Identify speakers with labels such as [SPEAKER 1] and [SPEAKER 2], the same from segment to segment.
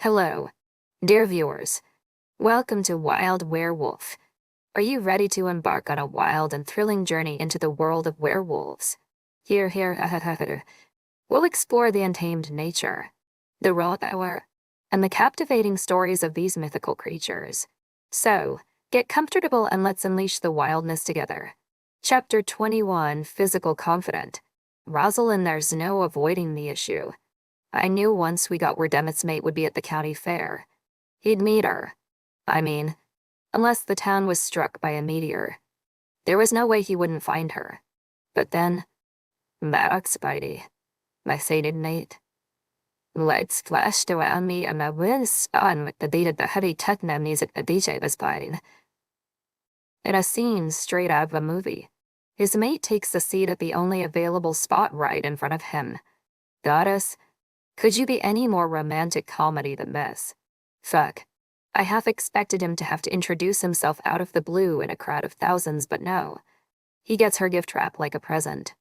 [SPEAKER 1] Hello, dear viewers. Welcome to Wild Werewolf. Are you ready to embark on a wild and thrilling journey into the world of werewolves? Here, we'll explore the untamed nature, the raw power, and the captivating stories of these mythical creatures. So, get comfortable and let's unleash the wildness together. Chapter 21, Physical Confident. Rosalind, there's no avoiding the issue. I knew once we got word Emmett's mate would be at the county fair. He'd meet her. I mean, unless the town was struck by a meteor. There was no way he wouldn't find her. But then, Maddox Spidey, my sated mate. Lights flashed around me and my wings spun with the beat of the heavy techno music the DJ was playing. In a scene straight out of a movie, his mate takes the seat at the only available spot right in front of him. Goddess, could you be any more romantic comedy than this? Fuck. I half expected him to have to introduce himself out of the blue in a crowd of thousands, but no. He gets her gift wrap like a present,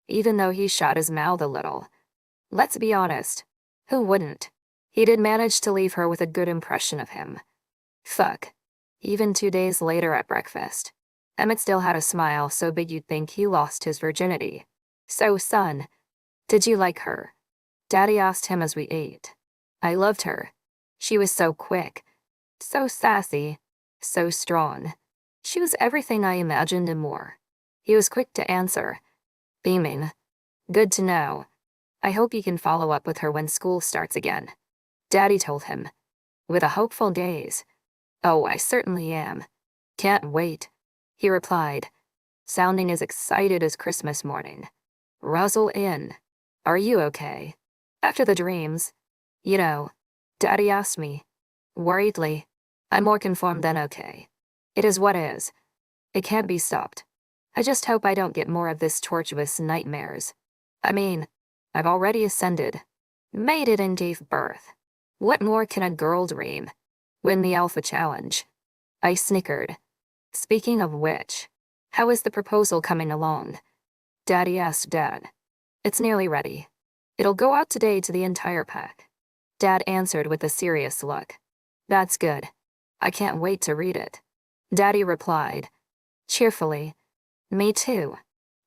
[SPEAKER 1] even though he shot his mouth a little. Let's be honest. Who wouldn't? He did manage to leave her with a good impression of him. Fuck. Even 2 days later at breakfast, Emmett still had a smile so big you'd think he lost his virginity. So, son, did you like her? Daddy asked him as we ate. I loved her. She was so quick, so sassy, so strong. She was everything I imagined and more. He was quick to answer, beaming. Good to know. I hope you can follow up with her when school starts again. Daddy told him, with a hopeful gaze. Oh, I certainly am. Can't wait, he replied, sounding as excited as Christmas morning. Ruzzle in. Are you okay? After the dreams, you know, Daddy asked me. Worriedly, I'm more conformed than okay. It is what is. It can't be stopped. I just hope I don't get more of this tortuous nightmares. I mean, I've already ascended, made it and gave birth. What more can a girl dream? Win the Alpha Challenge. I snickered. Speaking of which, how is the proposal coming along? Daddy asked Dad. It's nearly ready. It'll go out today to the entire pack. Dad answered with a serious look. That's good. I can't wait to read it. Daddy replied, cheerfully. Me too.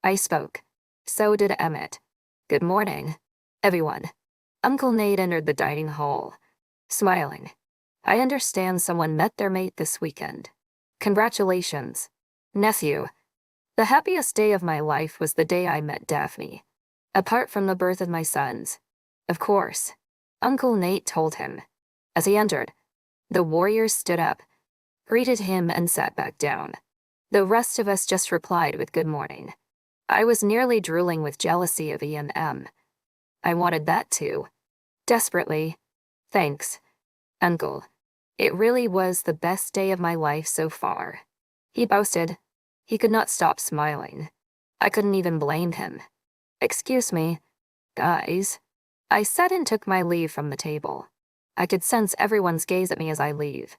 [SPEAKER 1] I spoke. So did Emmett. Good morning, everyone. Uncle Nate entered the dining hall, smiling. I understand someone met their mate this weekend. Congratulations, nephew. The happiest day of my life was the day I met Daphne. Apart from the birth of my sons. Of course, Uncle Nate told him. As he entered, the warriors stood up, greeted him and sat back down. The rest of us just replied with good morning. I was nearly drooling with jealousy of E&M. I wanted that too. Desperately. Thanks, Uncle. It really was the best day of my life so far. He boasted. He could not stop smiling. I couldn't even blame him. Excuse me, guys. I said and took my leave from the table. I could sense everyone's gaze at me as I leave.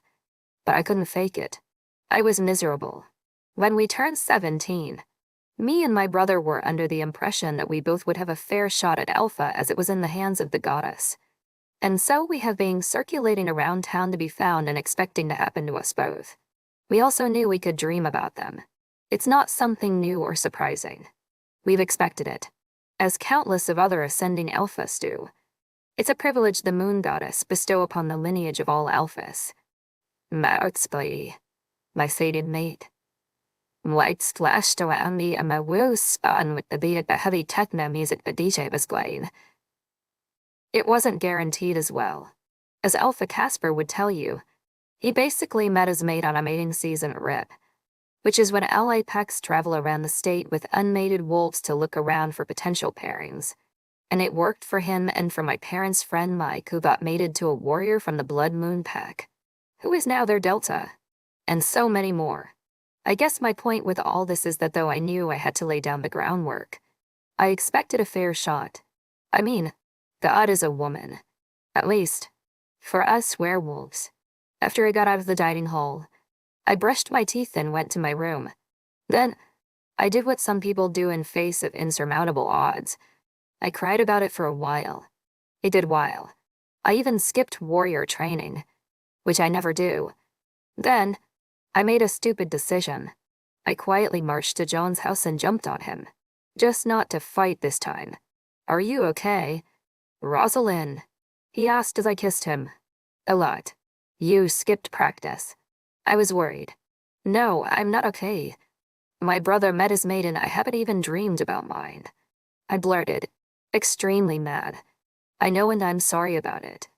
[SPEAKER 1] But I couldn't fake it. I was miserable. When we turned 17, me and my brother were under the impression that we both would have a fair shot at Alpha as it was in the hands of the goddess. And so we have been circulating around town to be found and expecting to happen to us both. We also knew we could dream about them. It's not something new or surprising. We've expected it, as countless of other ascending Alphas do. It's a privilege the moon goddess bestow upon the lineage of all Alphas. Maddox Spidey, my sated mate. Lights flashed around me and my wheels spun with the beat of the heavy techno music the DJ was playing. It wasn't guaranteed as well. As Alpha Casper would tell you, he basically met his mate on a mating season RIP, which is when ally packs travel around the state with unmated wolves to look around for potential pairings. And it worked for him and for my parents' friend Mike, who got mated to a warrior from the Blood Moon pack, who is now their Delta, and so many more. I guess my point with all this is that though I knew I had to lay down the groundwork, I expected a fair shot. I mean, God is a woman. At least, for us werewolves. After I got out of the dining hall, I brushed my teeth and went to my room. Then, I did what some people do in face of insurmountable odds. I cried about it for a while. I even skipped warrior training, which I never do. Then, I made a stupid decision. I quietly marched to John's house and jumped on him. Just not to fight this time. "Are you okay, Rosalind?" he asked as I kissed him. "A lot. You skipped practice." I was worried. "No, I'm not okay. My brother met his mate and I haven't even dreamed about mine." I blurted, extremely mad. "I know and I'm sorry about it.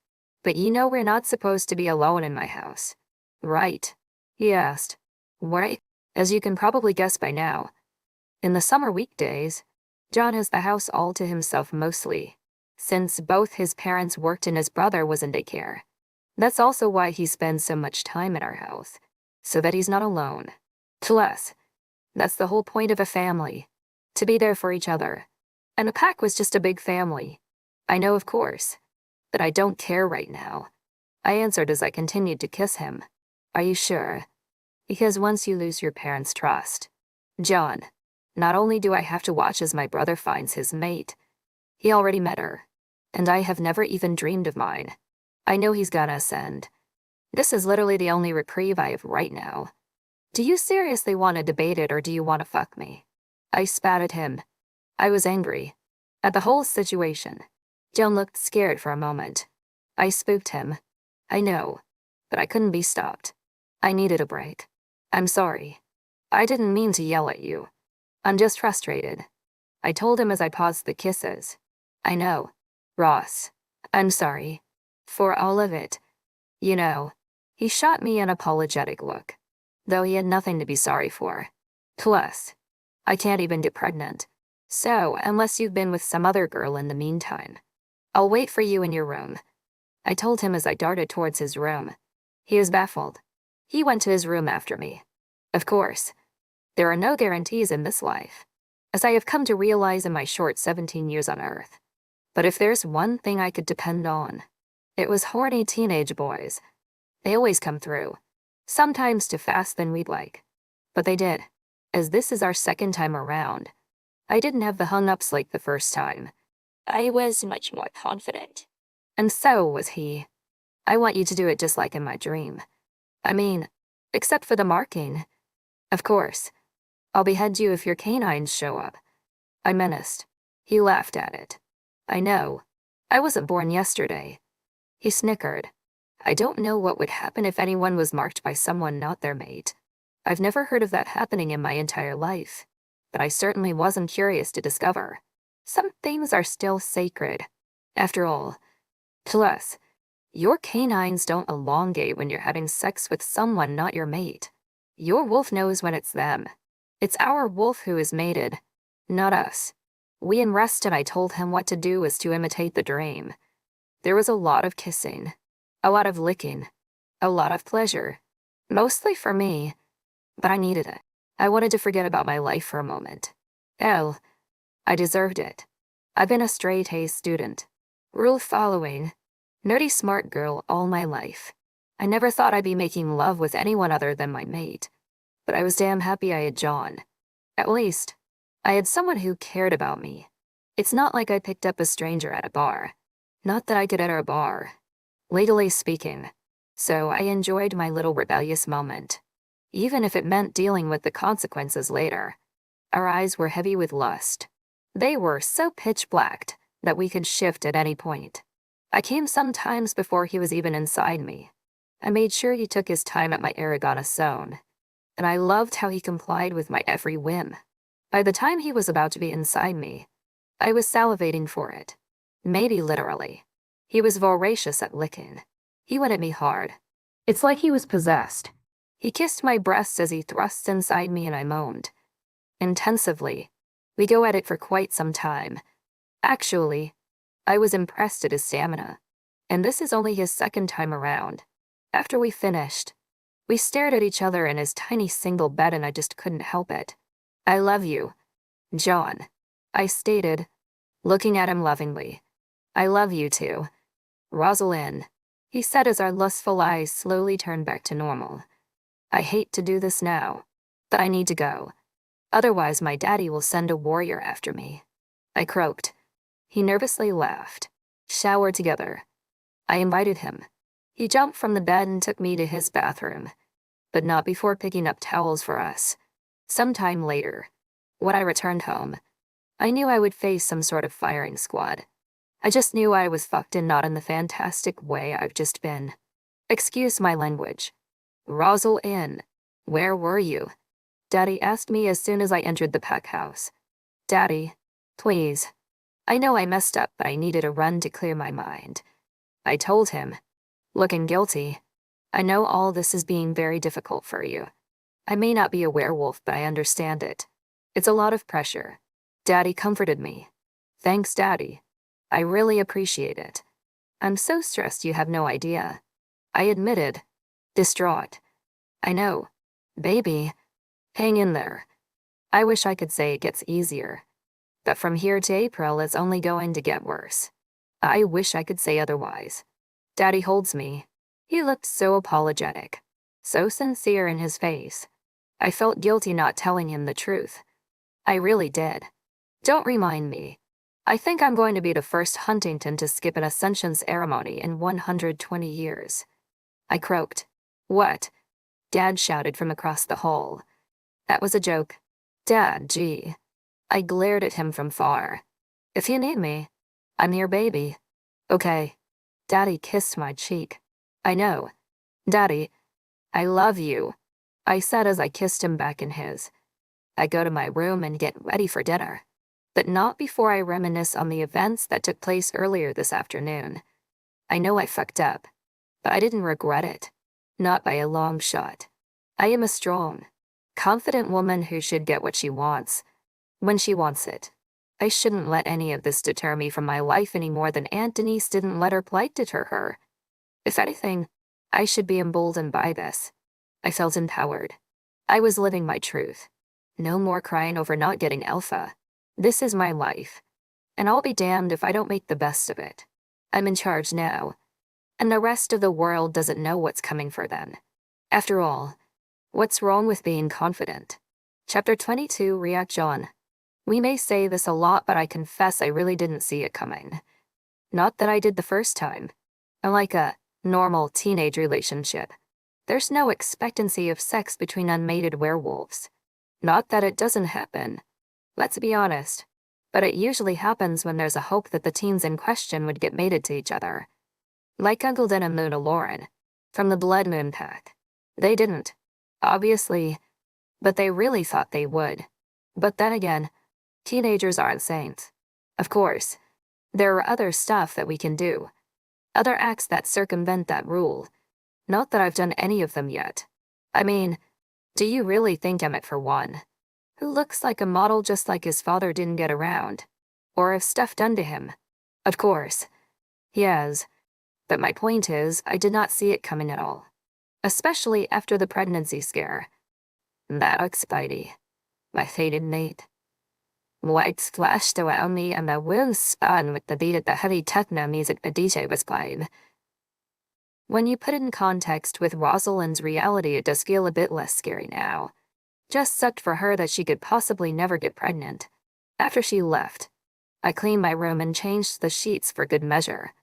[SPEAKER 1] But you know we're not supposed to be alone in my house, right?" he asked. "Right?" As you can probably guess by now, in the summer weekdays, John has the house all to himself mostly, since both his parents worked and his brother was in daycare. That's also why he spends so much time at our house, so that he's not alone. Plus, that's the whole point of a family, to be there for each other. And a pack was just a big family. I know, of course, but I don't care right now. I answered as I continued to kiss him. "Are you sure? Because once you lose your parents' trust, John, not only do I have to watch as my brother finds his mate, he already met her, and I have never even dreamed of mine. I know he's gonna ascend. This is literally the only reprieve I have right now. Do you seriously want to debate it or do you want to fuck me?" I spat at him. I was angry at the whole situation. John looked scared for a moment. I spooked him. "I know, but I couldn't be stopped. I needed a break. I'm sorry. I didn't mean to yell at you. I'm just frustrated." I told him as I paused the kisses. "I know, Ross. I'm sorry. For all of it. You know." He shot me an apologetic look, though he had nothing to be sorry for. "Plus, I can't even get pregnant. So, unless you've been with some other girl in the meantime, I'll wait for you in your room." I told him as I darted towards his room. He was baffled. He went to his room after me. Of course, there are no guarantees in this life, as I have come to realize in my short 17 years on Earth. But if there's one thing I could depend on, it was horny teenage boys. They always come through, sometimes too fast than we'd like. But they did. As this is our second time around, I didn't have the hung-ups like the first time. I was much more confident. And so was he. "I want you to do it just like in my dream. I mean, except for the marking. Of course, I'll behead you if your canines show up." I menaced. He laughed at it. "I know. I wasn't born yesterday." He snickered. "I don't know what would happen if anyone was marked by someone not their mate. I've never heard of that happening in my entire life, but I certainly wasn't curious to discover. Some things are still sacred, after all. Plus, your canines don't elongate when you're having sex with someone not your mate. Your wolf knows when it's them. It's our wolf who is mated, not us." We unrested and I told him what to do was to imitate the dream. There was a lot of kissing, a lot of licking, a lot of pleasure. Mostly for me, but I needed it. I wanted to forget about my life for a moment. Hell, I deserved it. I've been a straight-A student, rule-following, nerdy smart girl all my life. I never thought I'd be making love with anyone other than my mate, but I was damn happy I had John. At least, I had someone who cared about me. It's not like I picked up a stranger at a bar. Not that I could enter a bar, legally speaking, so I enjoyed my little rebellious moment, even if it meant dealing with the consequences later. Our eyes were heavy with lust. They were so pitch-blacked that we could shift at any point. I came sometimes before he was even inside me. I made sure he took his time at my Aragona zone, and I loved how he complied with my every whim. By the time he was about to be inside me, I was salivating for it. Maybe literally. He was voracious at licking. He went at me hard. It's like he was possessed. He kissed my breasts as he thrust inside me and I moaned. Intensively. We go at it for quite some time. Actually, I was impressed at his stamina. And this is only his second time around. After we finished, we stared at each other in his tiny single bed and I just couldn't help it. "I love you, John," I stated, looking at him lovingly. "I love you too, Rosalind," he said as our lustful eyes slowly turned back to normal. "I hate to do this now, but I need to go. Otherwise my daddy will send a warrior after me," I croaked. He nervously laughed. "Shower together." I invited him. He jumped from the bed and took me to his bathroom, but not before picking up towels for us. Sometime later, when I returned home, I knew I would face some sort of firing squad. I just knew I was fucked and not in the fantastic way I've just been. Excuse my language. Rosalind, where were you? Daddy asked me as soon as I entered the pack house. Daddy, please. I know I messed up, but I needed a run to clear my mind. I told him, looking guilty, I know all this is being very difficult for you. I may not be a werewolf, but I understand it. It's a lot of pressure. Daddy comforted me. Thanks, Daddy. I really appreciate it. I'm so stressed you have no idea. I admitted, distraught. I know. Baby, hang in there. I wish I could say it gets easier. But from here to April, it's only going to get worse. I wish I could say otherwise. Daddy holds me. He looked so apologetic, so sincere in his face. I felt guilty not telling him the truth. I really did. Don't remind me. I think I'm going to be the first Huntington to skip an ascension ceremony in 120 years. I croaked. What? Dad shouted from across the hall. That was a joke. Dad, gee. I glared at him from far. If you need me, I'm here, baby. Okay. Daddy kissed my cheek. I know. Daddy, I love you, I said as I kissed him back in his. I go to my room and get ready for dinner, but not before I reminisce on the events that took place earlier this afternoon. I know I fucked up, but I didn't regret it. Not by a long shot. I am a strong, confident woman who should get what she wants, when she wants it. I shouldn't let any of this deter me from my life any more than Aunt Denise didn't let her plight deter her. If anything, I should be emboldened by this. I felt empowered. I was living my truth. No more crying over not getting alpha. This is my life. And I'll be damned if I don't make the best of it. I'm in charge now. And the rest of the world doesn't know what's coming for them. After all, what's wrong with being confident? Chapter 22, Reaction. We may say this a lot, but I confess I really didn't see it coming. Not that I did the first time. Like a normal teenage relationship, there's no expectancy of sex between unmated werewolves. Not that it doesn't happen. Let's be honest. But it usually happens when there's a hope that the teens in question would get mated to each other. Like Uncle Den and Luna Lauren, from the Blood Moon Pack. They didn't, obviously, but they really thought they would. But then again, teenagers aren't saints. Of course, there are other stuff that we can do. Other acts that circumvent that rule. Not that I've done any of them yet. I mean, do you really think Emmett, for one, who looks like a model just like his father, didn't get around? Or have stuff done to him? Of course. He has. But my point is, I did not see it coming at all. Especially after the pregnancy scare. That Spidey, my fated mate. Lights flashed around me and my wheels spun with the beat of the heavy techno music the DJ was playing. When you put it in context with Rosalind's reality, it does feel a bit less scary now. Just sucked for her that she could possibly never get pregnant. After she left, I cleaned my room and changed the sheets for good measure.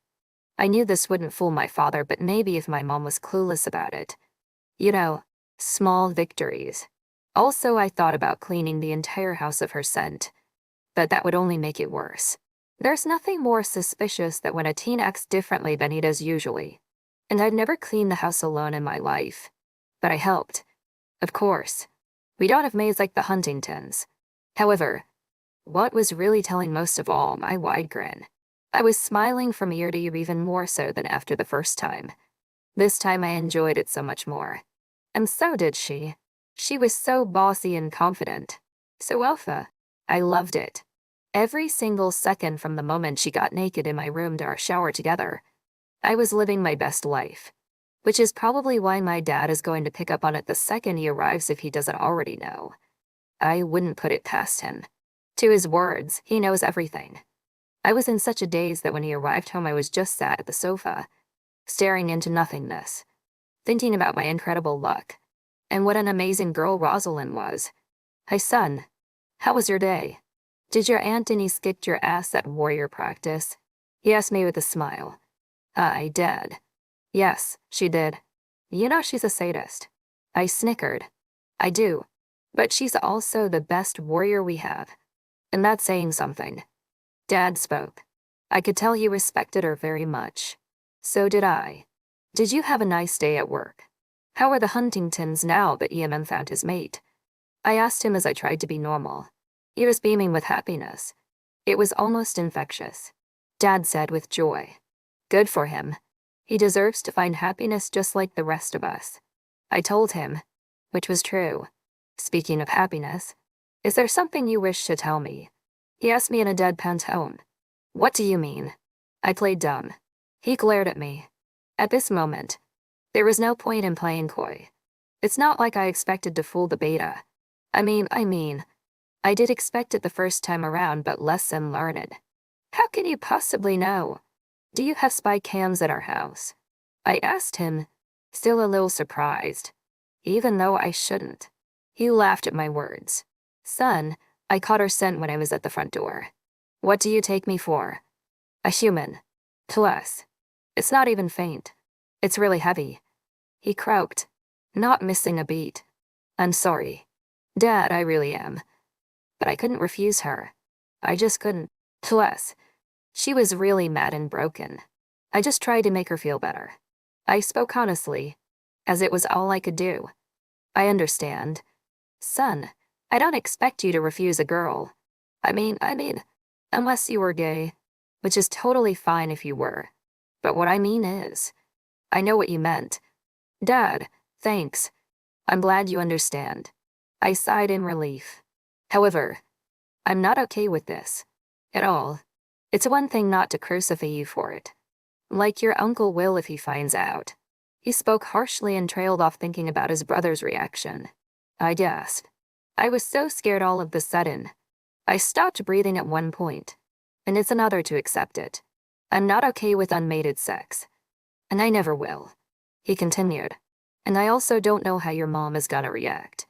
[SPEAKER 1] I knew this wouldn't fool my father, but maybe if my mom was clueless about it. You know, small victories. Also, I thought about cleaning the entire house of her scent. But that would only make it worse. There's nothing more suspicious than when a teen acts differently than he does usually. And I'd never cleaned the house alone in my life. But I helped. Of course. We don't have maids like the Huntingtons. However, what was really telling most of all, my wide grin. I was smiling from ear to ear even more so than after the first time. This time I enjoyed it so much more. And so did she. She was so bossy and confident. So alpha. I loved it. Every single second from the moment she got naked in my room to our shower together. I was living my best life. Which is probably why my dad is going to pick up on it the second he arrives if he doesn't already know. I wouldn't put it past him. To his words, he knows everything. I was in such a daze that when he arrived home I was just sat at the sofa, staring into nothingness, thinking about my incredible luck, and what an amazing girl Rosalind was. Hey son, how was your day? Did your Aunt Denise kick your ass at warrior practice? He asked me with a smile. I did. Yes, she did. You know she's a sadist. I snickered. I do. But she's also the best warrior we have. And that's saying something. Dad spoke. I could tell he respected her very much. So did I. Did you have a nice day at work? How are the Huntingtons now that Emmett found his mate? I asked him as I tried to be normal. He was beaming with happiness. It was almost infectious. Dad said with joy. Good for him. He deserves to find happiness just like the rest of us. I told him, which was true. Speaking of happiness, is there something you wish to tell me? He asked me in a deadpan tone. What do you mean? I played dumb. He glared at me. At this moment, there was no point in playing coy. It's not like I expected to fool the beta. I mean, I did expect it the first time around, but lesson learned. How can you possibly know? Do you have spy cams at our house? I asked him, still a little surprised, even though I shouldn't. He laughed at my words. Son, I caught her scent when I was at the front door. What do you take me for? A human. Plus, it's not even faint. It's really heavy. He croaked, not missing a beat. I'm sorry. Dad, I really am. But I couldn't refuse her. I just couldn't. Plus, she was really mad and broken. I just tried to make her feel better. I spoke honestly, as it was all I could do. I understand. Son, I don't expect you to refuse a girl. I mean, unless you were gay, which is totally fine if you were. But what I mean is, I know what you meant. Dad, thanks. I'm glad you understand. I sighed in relief. However, I'm not okay with this. At all. It's one thing not to crucify you for it. Like your uncle will if he finds out. He spoke harshly and trailed off thinking about his brother's reaction. I gasped. I was so scared all of a sudden. I stopped breathing at one point, and it's another to accept it. I'm not okay with unmated sex. And I never will. He continued. And I also don't know how your mom is gonna react.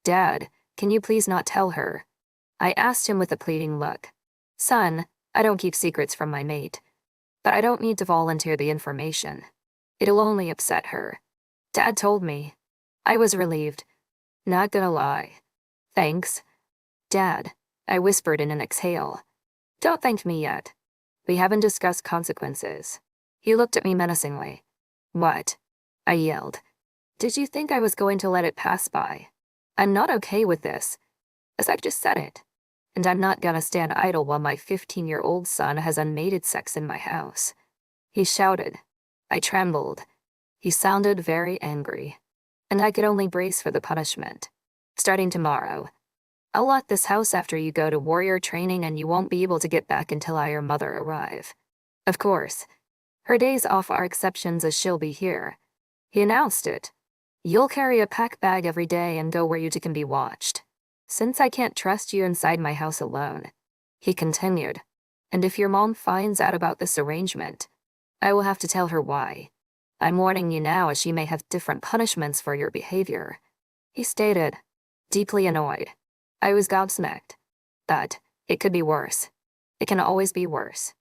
[SPEAKER 1] Dad, can you please not tell her? I asked him with a pleading look. Son, I don't keep secrets from my mate. But I don't need to volunteer the information. It'll only upset her. Dad told me. I was relieved. Not gonna lie. Thanks. Dad, I whispered in an exhale. Don't thank me yet. We haven't discussed consequences. He looked at me menacingly. What? I yelled. Did you think I was going to let it pass by? I'm not okay with this, as I've just said it. And I'm not gonna stand idle while my 15-year-old son has unmated sex in my house. He shouted. I trembled. He sounded very angry. And I could only brace for the punishment. Starting tomorrow, I'll lock this house after you go to warrior training and you won't be able to get back until I or mother arrive. Of course, her days off are exceptions as she'll be here. He announced it. You'll carry a pack bag every day and go where you can be watched. Since I can't trust you inside my house alone, he continued, and if your mom finds out about this arrangement, I will have to tell her why. I'm warning you now as she may have different punishments for your behavior. He stated, deeply annoyed. I was gobsmacked. But it could be worse. It can always be worse.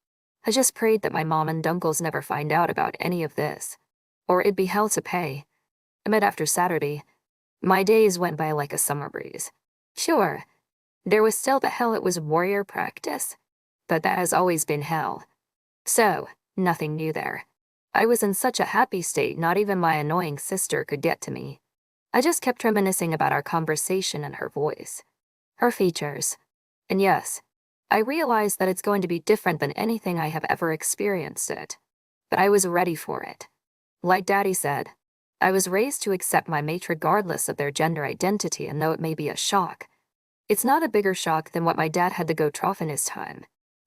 [SPEAKER 1] I just prayed that my mom and uncles never find out about any of this, or it'd be hell to pay. But after Saturday, my days went by like a summer breeze. Sure, there was still the hell it was warrior practice, but that has always been hell. So, nothing new there. I was in such a happy state not even my annoying sister could get to me. I just kept reminiscing about our conversation and her voice, her features. And yes, I realized that it's going to be different than anything I have ever experienced it. But I was ready for it. Like Daddy said, I was raised to accept my mate regardless of their gender identity, and though it may be a shock, it's not a bigger shock than what my dad had to go through in his time.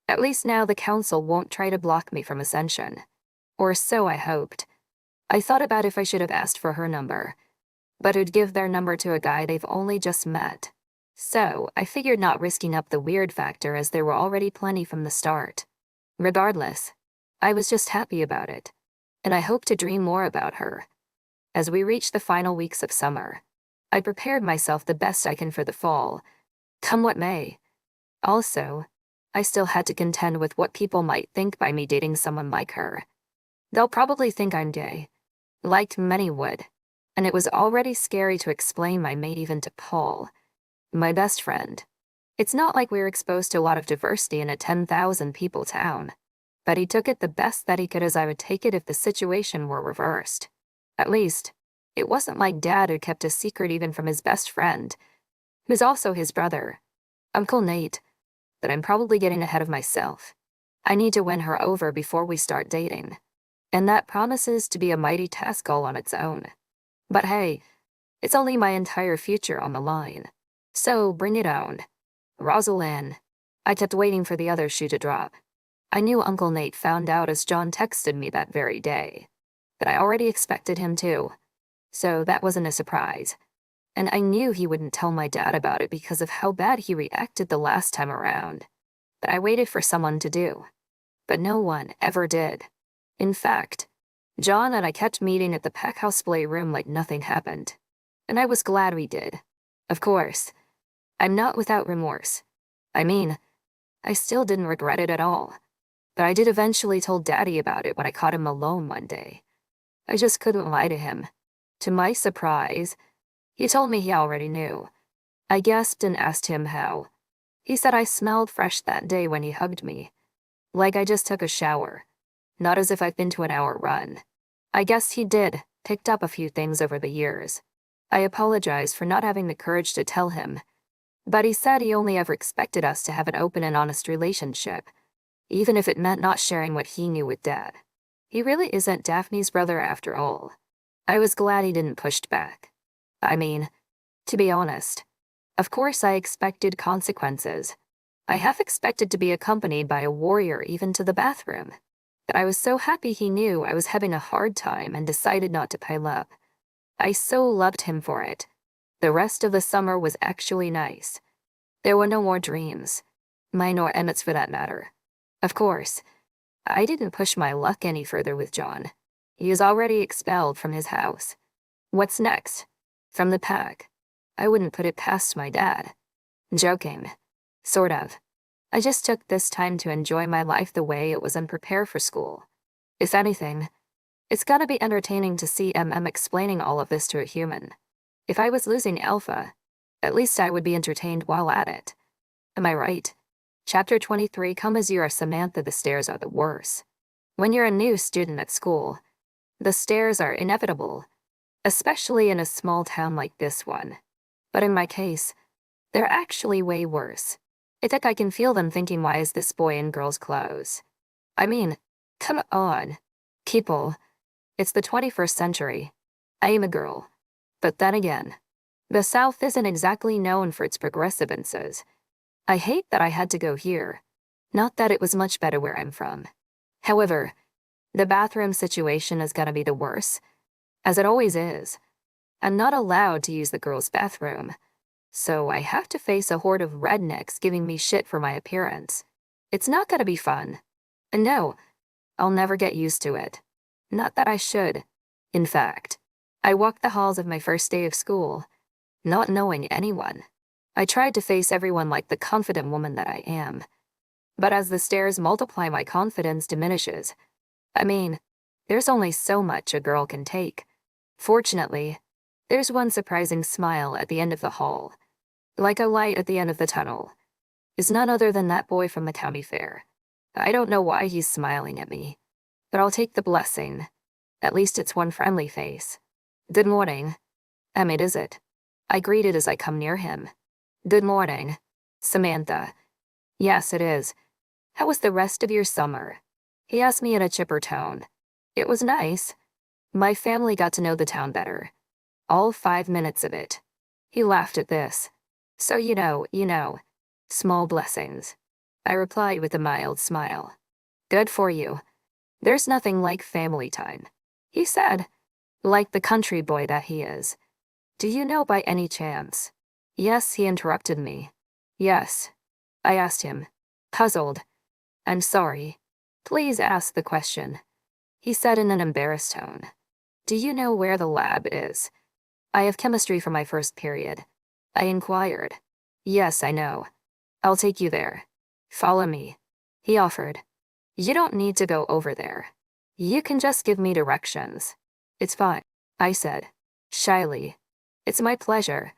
[SPEAKER 1] At least now the council won't try to block me from ascension. Or so I hoped. I thought about if I should have asked for her number, but it'd give their number to a guy they've only just met. So I figured not risking up the weird factor as there were already plenty from the start. Regardless, I was just happy about it, and I hoped to dream more about her. As we reached the final weeks of summer, I prepared myself the best I can for the fall, come what may. Also, I still had to contend with what people might think by me dating someone like her. They'll probably think I'm gay, like many would, and it was already scary to explain my mate even to Paul, my best friend. It's not like we were exposed to a lot of diversity in a 10,000 people town, but he took it the best that he could, as I would take it if the situation were reversed. At least, it wasn't like Dad who kept a secret even from his best friend, who's also his brother, Uncle Nate. But I'm probably getting ahead of myself. I need to win her over before we start dating. And that promises to be a mighty task all on its own. But hey, it's only my entire future on the line. So bring it on. Rosalind. I kept waiting for the other shoe to drop. I knew Uncle Nate found out as John texted me that very day. But I already expected him to. So that wasn't a surprise. And I knew he wouldn't tell my dad about it because of how bad he reacted the last time around. But I waited for someone to do. But no one ever did. In fact, John and I kept meeting at the Packhouse playroom like nothing happened. And I was glad we did. Of course, I'm not without remorse. I mean, I still didn't regret it at all. But I did eventually tell Daddy about it when I caught him alone one day. I just couldn't lie to him. To my surprise, he told me he already knew. I gasped and asked him how. He said I smelled fresh that day when he hugged me. Like I just took a shower. Not as if I've been to an hour run. I guess he did, picked up a few things over the years. I apologized for not having the courage to tell him. But he said he only ever expected us to have an open and honest relationship, even if it meant not sharing what he knew with Dad. He really isn't Daphne's brother after all. I was glad he didn't push back. I mean, to be honest, of course I expected consequences. I half expected to be accompanied by a warrior even to the bathroom. But I was so happy he knew I was having a hard time and decided not to pile up. I so loved him for it. The rest of the summer was actually nice. There were no more dreams. Mine or Emmett's for that matter. Of course, I didn't push my luck any further with John. He is already expelled from his house. What's next? From the pack. I wouldn't put it past my dad. Joking. Sort of. I just took this time to enjoy my life the way it was and prepare for school. If anything, it's gotta be entertaining to see explaining all of this to a human. If I was losing Alpha, at least I would be entertained while at it. Am I right? Chapter 23. Come as you are, Samantha. The stairs are the worst. When you're a new student at school, the stairs are inevitable, especially in a small town like this one. But in my case, they're actually way worse. I think I can feel them thinking, why is this boy in girls' clothes? I mean, come on. People, it's the 21st century. I am a girl. But then again, the South isn't exactly known for its progressivences. I hate that I had to go here. Not that it was much better where I'm from. However, the bathroom situation is gonna be the worst, as it always is. I'm not allowed to use the girls' bathroom, so I have to face a horde of rednecks giving me shit for my appearance. It's not gonna be fun. And no, I'll never get used to it. Not that I should. In fact, I walked the halls of my first day of school, not knowing anyone. I tried to face everyone like the confident woman that I am. But as the stairs multiply, my confidence diminishes. I mean, there's only so much a girl can take. Fortunately, there's one surprising smile at the end of the hall. Like a light at the end of the tunnel. Is none other than that boy from the county fair. I don't know why he's smiling at me, but I'll take the blessing. At least it's one friendly face. Good morning. Emmett, is it? I greeted as I come near him. Good morning. Samantha. Yes, it is. How was the rest of your summer? He asked me in a chipper tone. It was nice. My family got to know the town better. All 5 minutes of it. He laughed at this. So you know. Small blessings. I replied with a mild smile. Good for you. There's nothing like family time, he said, like the country boy that he is. Do you know by any chance? Yes, he interrupted me. Yes. I asked him, puzzled. I'm sorry. Please ask the question, he said in an embarrassed tone. Do you know where the lab is? I have chemistry for my first period. I inquired. Yes, I know. I'll take you there. Follow me, he offered. You don't need to go over there. You can just give me directions. It's fine, I said, shyly. It's my pleasure.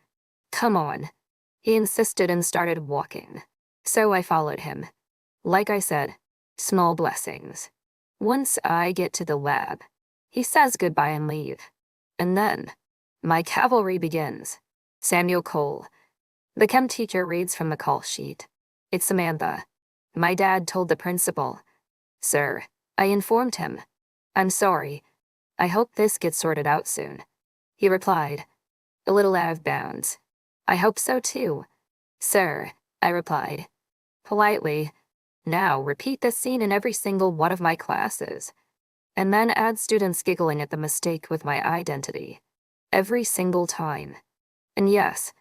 [SPEAKER 1] Come on. He insisted and started walking. So I followed him. Like I said, small blessings. Once I get to the lab, he says goodbye and leave. And then, my cavalry begins. Samuel Cole. The chem teacher reads from the call sheet. It's Samantha. My dad told the principal. Sir, I informed him. I'm sorry. I hope this gets sorted out soon. He replied, a little out of bounds. I hope so too. Sir, I replied, politely. Now repeat this scene in every single one of my classes. And then add students giggling at the mistake with my identity. Every single time. And yes,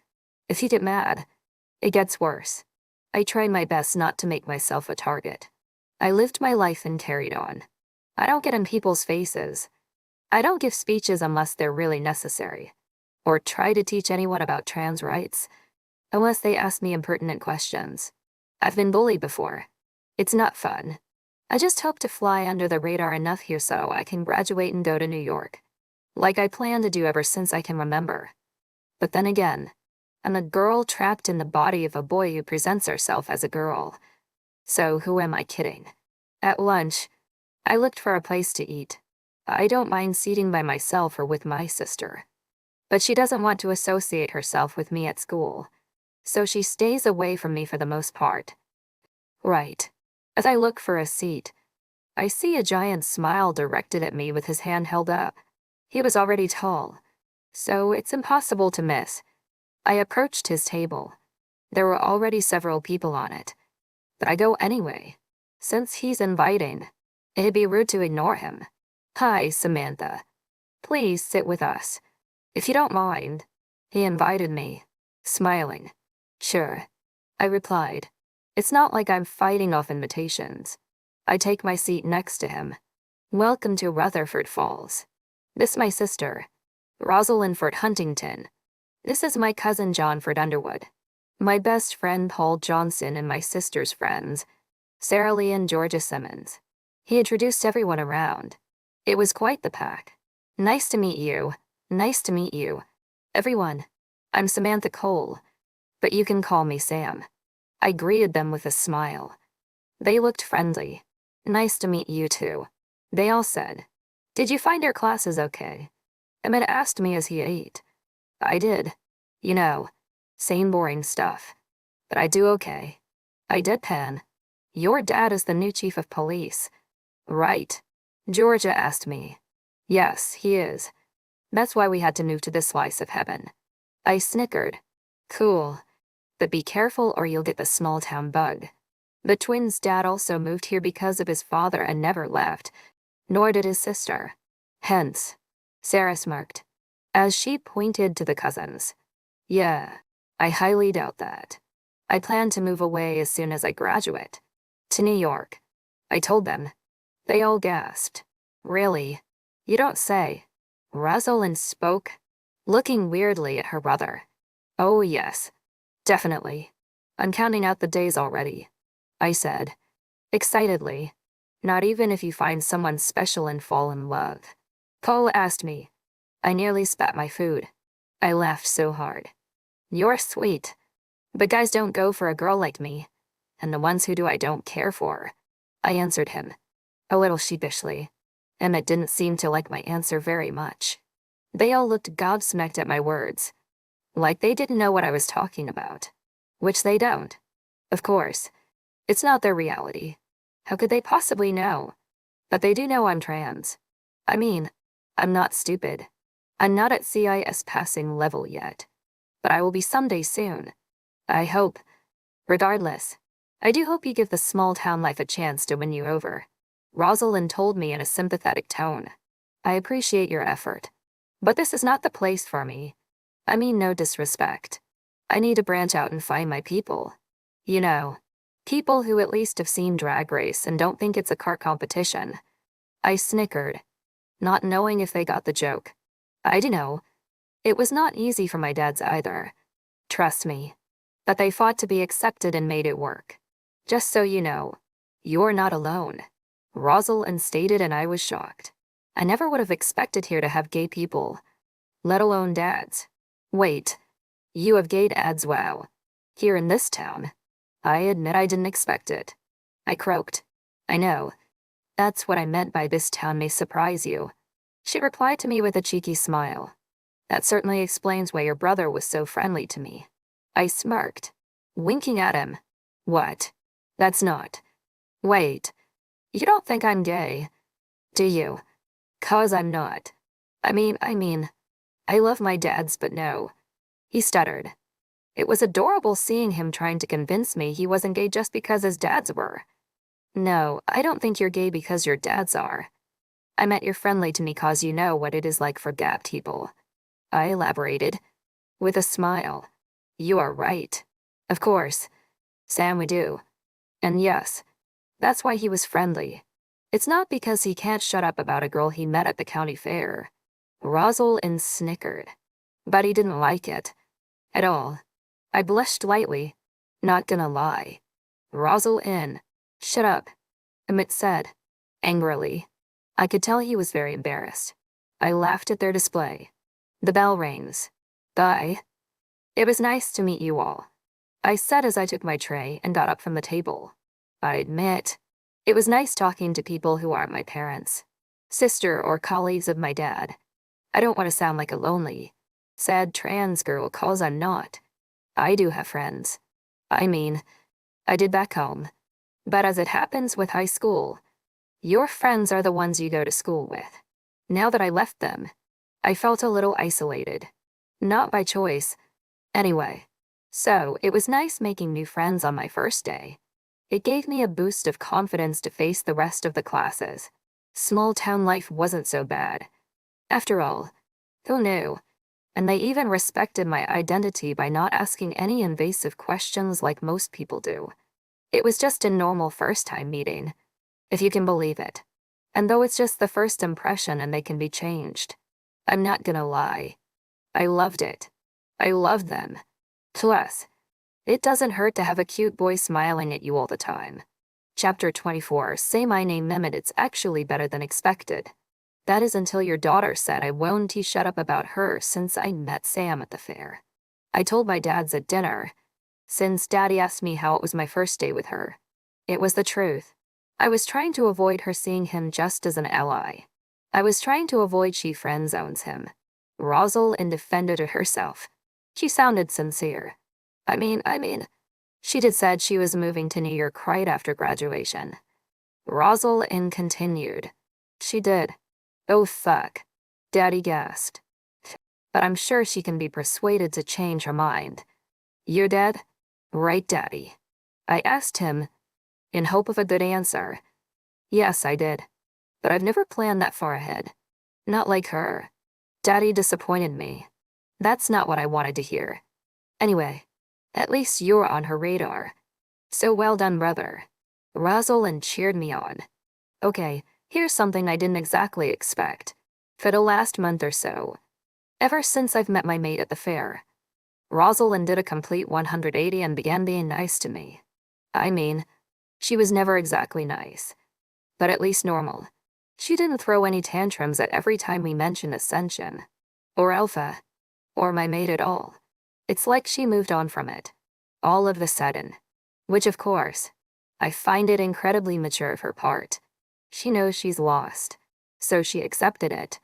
[SPEAKER 1] if you get mad, it gets worse. I try my best not to make myself a target. I lived my life and carried on. I don't get in people's faces. I don't give speeches unless they're really necessary. Or try to teach anyone about trans rights, unless they ask me impertinent questions. I've been bullied before. It's not fun. I just hope to fly under the radar enough here so I can graduate and go to New York. Like I plan to do ever since I can remember. But then again, I'm a girl trapped in the body of a boy who presents herself as a girl. So who am I kidding? At lunch, I looked for a place to eat. I don't mind seating by myself or with my sister. But she doesn't want to associate herself with me at school. So she stays away from me for the most part. Right. As I look for a seat, I see a giant smile directed at me with his hand held up. He was already tall, so it's impossible to miss. I approached his table. There were already several people on it. But I go anyway. Since he's inviting, it'd be rude to ignore him. Hi, Samantha. Please sit with us. If you don't mind. He invited me, smiling. Sure, I replied. It's not like I'm fighting off invitations. I take my seat next to him. Welcome to Rutherford Falls. This my sister, Rosalind Ford Huntington. This is my cousin John Ford Underwood. My best friend Paul Johnson and my sister's friends, Sarah Lee and Georgia Simmons. He introduced everyone around. It was quite the pack. Nice to meet you. Nice to meet you. Everyone. I'm Samantha Cole, but you can call me Sam. I greeted them with a smile. They looked friendly. Nice to meet you too. They all said, did you find your classes okay? Emmett asked me as he ate. I did. You know, same boring stuff. But I do okay. I deadpan. Your dad is the new chief of police. Right. Georgia asked me. Yes, he is. That's why we had to move to this slice of heaven. I snickered. Cool. But be careful or you'll get the small town bug. The twins' dad also moved here because of his father and never left, nor did his sister. Hence, Sarah smirked, as she pointed to the cousins. Yeah, I highly doubt that. I plan to move away as soon as I graduate. To New York. I told them. They all gasped. Really? You don't say. Rosalind spoke, looking weirdly at her brother. Oh yes, definitely. I'm counting out the days already, I said, excitedly. Not even if you find someone special and fall in love. Paul asked me. I nearly spat my food. I laughed so hard. You're sweet. But guys don't go for a girl like me. And the ones who do I don't care for. I answered him, a little sheepishly. Emmett didn't seem to like my answer very much. They all looked gobsmacked at my words. Like they didn't know what I was talking about. Which they don't. Of course. It's not their reality. How could they possibly know? But they do know I'm trans. I mean, I'm not stupid. I'm not at CIS passing level yet. But I will be someday soon. I hope. Regardless, I do hope you give the small town life a chance to win you over. Rosalind told me in a sympathetic tone. I appreciate your effort. But this is not the place for me. I mean no disrespect. I need to branch out and find my people. You know, people who at least have seen Drag Race and don't think it's a cart competition. I snickered, not knowing if they got the joke. I don't know. It was not easy for my dads either. Trust me. But they fought to be accepted and made it work. Just so you know, you're not alone. Rosalind stated, and I was shocked. I never would have expected here to have gay people, let alone dads. Wait, you have gay dads, wow. Here in this town? I admit I didn't expect it. I croaked. I know. That's what I meant by this town may surprise you. She replied to me with a cheeky smile. That certainly explains why your brother was so friendly to me. I smirked, winking at him. What? That's not. Wait, you don't think I'm gay, do you? 'Cause I'm not. I mean, I love my dads, but no. He stuttered. It was adorable seeing him trying to convince me he wasn't gay just because his dads were. No, I don't think you're gay because your dads are. I meant you're friendly to me 'cause you know what it is like for gay people. I elaborated, with a smile. You are right. Of course. Sam, we do. And yes, that's why he was friendly. It's not because he can't shut up about a girl he met at the county fair. Rosalind snickered. But he didn't like it. At all. I blushed lightly. Not gonna lie. Rosalind. Shut up, Emmett said, angrily. I could tell he was very embarrassed. I laughed at their display. The bell rings. Bye. It was nice to meet you all, I said as I took my tray and got up from the table. I admit, it was nice talking to people who aren't my parents, sister, or colleagues of my dad. I don't want to sound like a lonely, sad trans girl 'cause I'm not. I do have friends. I mean, I did back home. But as it happens with high school, your friends are the ones you go to school with. Now that I left them, I felt a little isolated. Not by choice. Anyway, so it was nice making new friends on my first day. It gave me a boost of confidence to face the rest of the classes. Small town life wasn't so bad. After all, who knew? And they even respected my identity by not asking any invasive questions like most people do. It was just a normal first-time meeting, if you can believe it. And though it's just the first impression and they can be changed, I'm not gonna lie. I loved it. I loved them. Plus, it doesn't hurt to have a cute boy smiling at you all the time. Chapter 24, Say My Name, Emmett. It's actually better than expected. That is until your daughter said I won't shut up about her since I met Sam at the fair. I told my dads at dinner, since Daddy asked me how it was my first day with her. It was the truth. I was trying to avoid her seeing him just as an ally. I was trying to avoid she friend zones him. Rosalind defended herself. She sounded sincere. I mean, she did said she was moving to New York right after graduation. Rosalind continued. She did. Oh fuck. Daddy gasped. But I'm sure she can be persuaded to change her mind. You're dead? Right, Daddy? I asked him, in hope of a good answer. Yes, I did. But I've never planned that far ahead. Not like her. Daddy disappointed me. That's not what I wanted to hear. Anyway, at least you're on her radar. So well done, brother. Rosalind cheered me on. Okay, here's something I didn't exactly expect. For the last month or so, ever since I've met my mate at the fair, Rosalind did a complete 180 and began being nice to me. I mean, she was never exactly nice, but at least normal. She didn't throw any tantrums at every time we mentioned Ascension, or Alpha, or my mate at all. It's like she moved on from it, all of a sudden. Which, of course, I find it incredibly mature of her part. She knows she's lost, so she accepted it.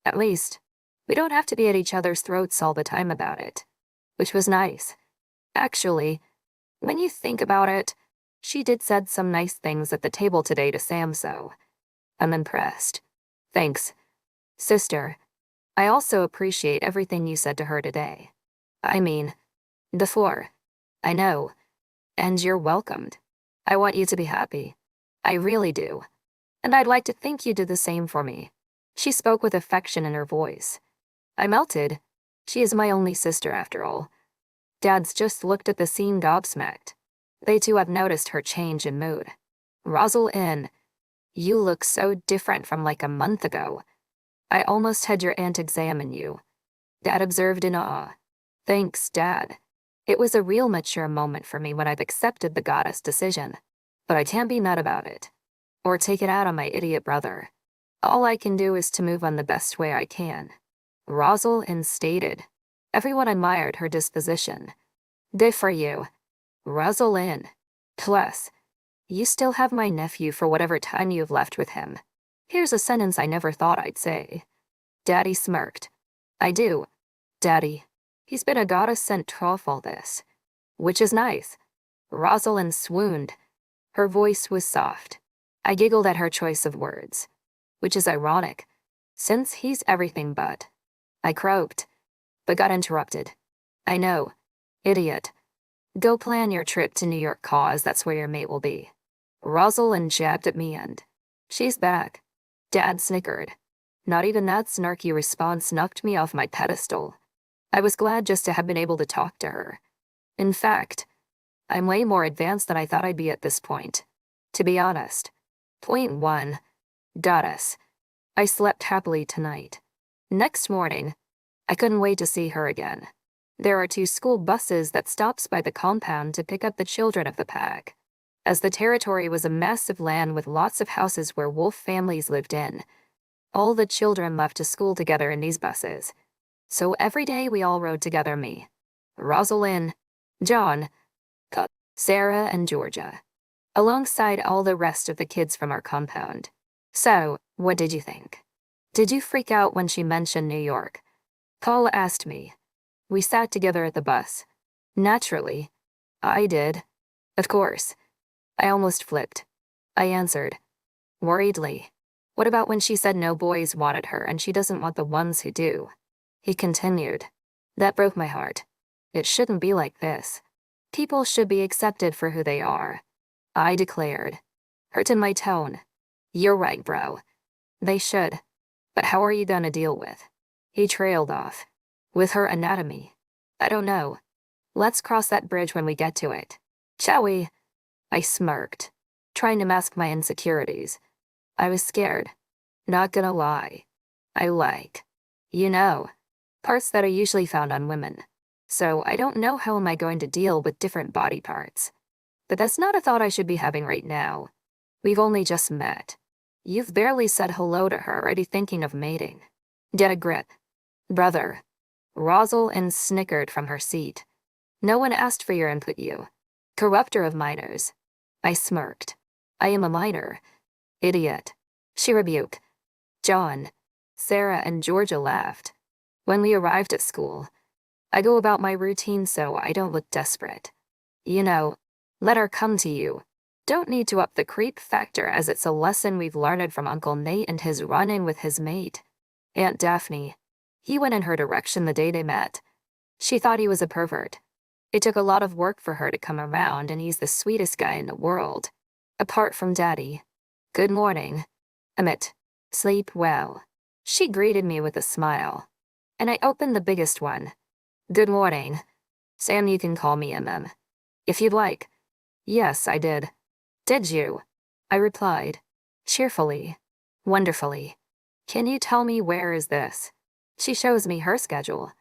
[SPEAKER 1] At least, we don't have to be at each other's throats all the time about it. Which was nice. Actually, when you think about it, she did said some nice things at the table today to Sam, so I'm impressed. Thanks, sister. I also appreciate everything you said to her today. I mean, before. I know. And you're welcomed. I want you to be happy. I really do. And I'd like to think you did the same for me. She spoke with affection in her voice. I melted. She is my only sister after all. Dads just looked at the scene gobsmacked. They too have noticed her change in mood. Rosalind, you look so different from like a month ago. I almost had your aunt examine you. Dad observed in awe. Thanks, Dad. It was a real mature moment for me when I've accepted the goddess decision. But I can't be mad about it. or take it out on my idiot brother. All I can do is to move on the best way I can. Rosalind stated. Everyone admired her disposition. Good for you, Rosalind. Plus, you still have my nephew for whatever time you've left with him. Here's a sentence I never thought I'd say. Daddy smirked. I do, Daddy. He's been a goddess-sent trough all this. Which is nice. Rosalind swooned. Her voice was soft. I giggled at her choice of words. Which is ironic, since he's everything but. I croaked, but got interrupted. I know. Idiot. Go plan your trip to New York, cause that's where your mate will be. Rosalind jabbed at me and, she's back. Dad snickered. Not even that snarky response knocked me off my pedestal. I was glad just to have been able to talk to her. In fact, I'm way more advanced than I thought I'd be at this point. To be honest. Point 1. Goddess. I slept happily tonight. Next morning, I couldn't wait to see her again. There are 2 school buses that stops by the compound to pick up the children of the pack. As the territory was a massive land with lots of houses where wolf families lived in, all the children left to school together in these buses. So every day we all rode together, me, Rosalind, John, Sarah, and Georgia, alongside all the rest of the kids from our compound. So, what did you think? Did you freak out when she mentioned New York? Paul asked me. We sat together at the bus. Naturally. I did. Of course. I almost flipped. I answered. Worriedly. What about when she said no boys wanted her and she doesn't want the ones who do? He continued. That broke my heart. It shouldn't be like this. People should be accepted for who they are. I declared. Hurt in my tone. You're right, bro. They should. But how are you gonna deal with? He trailed off. With her anatomy. I don't know. Let's cross that bridge when we get to it. Shall we? I smirked, trying to mask my insecurities. I was scared. Not gonna lie. I like, parts that are usually found on women. So I don't know how am I going to deal with different body parts. But that's not a thought I should be having right now. We've only just met. You've barely said hello to her, already thinking of mating. Get a grip. Brother. Rosalind snickered from her seat. No one asked for your input, you. Corrupter of minors. I smirked. I am a minor. Idiot. She rebuked. John, Sarah, and Georgia laughed. When we arrived at school, I go about my routine so I don't look desperate. Let her come to you. Don't need to up the creep factor as it's a lesson we've learned from Uncle Nate and his run-in with his mate, Aunt Daphne. He went in her direction the day they met. She thought he was a pervert. It took a lot of work for her to come around, and he's the sweetest guy in the world. Apart from Daddy. Good morning, Emmett. Sleep well. She greeted me with a smile. And I opened the biggest one. Good morning. Sam, you can call me MM. If you'd like. Yes, I did. Did you? I replied. Cheerfully. Wonderfully. Can you tell me where is this? She shows me her schedule.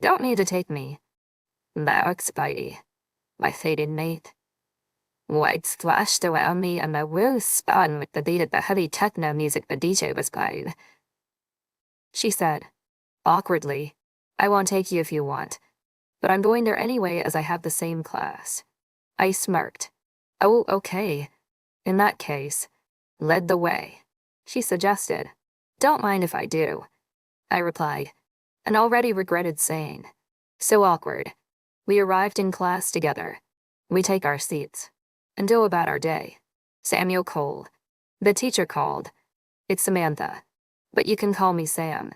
[SPEAKER 1] Don't need to take me. That's Spidey. My faded mate. White splashed around me and my will spun with the beat of the heavy techno music the DJ was playing. She said, awkwardly, I won't take you if you want, but I'm going there anyway as I have the same class. I smirked. Oh, okay. In that case, led the way. She suggested, don't mind if I do. I replied, and already regretted saying. So awkward. We arrived in class together. We take our seats and go about our day. Samuel called. The teacher called. It's Samantha, but you can call me Sam,